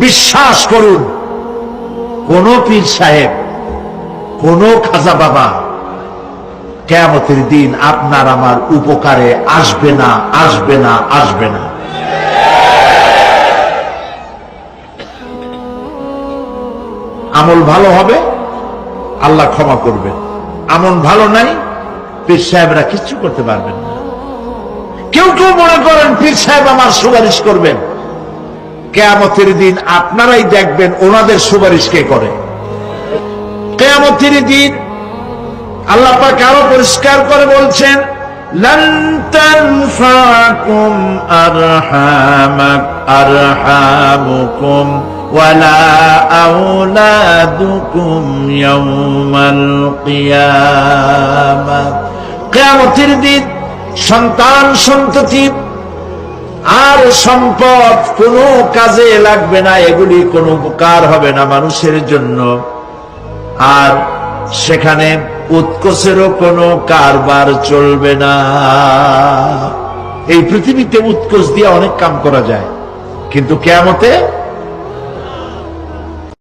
বিশ্বাস করুন, কোন পীর সাহেব, কোন খাজা বাবা কিয়ামতের দিন আপনার আমার উপকারে আসবে না, আসবে না, আসবে না। আমল ভালো হবে, আল্লাহ ক্ষমা করবেন। আমল ভালো নাই, পীর সাহেবরা কিচ্ছু করতে পারবেন না। কেউ কেউ মনে করেন পীর সাহেব আমার সুপারিশ করবেন, কিয়ামতের দিন আপনারাই দেখবেন ওনাদের সুপারিশ কে করে। কিয়ামতের দিন আল্লাহ পাক আরো পরিষ্কার করে বলছেন, লান তানফাকুম আরহামুকুম ওয়ালা আওলাদুকুম ইয়াউমাল কিয়ামাহ। কিয়ামতের দিন সন্তান সন্ততি আর সম্পদ কোনো কাজে লাগবে না, এগুলি কোনো উপকার হবে না মানুষের জন্য। আর সেখানে উৎকোচেরও কোনো কারবার চলবে না। এই পৃথিবীতে উৎকোচ দিয়ে অনেক কাম করা যায়, কিন্তু কিয়ামতে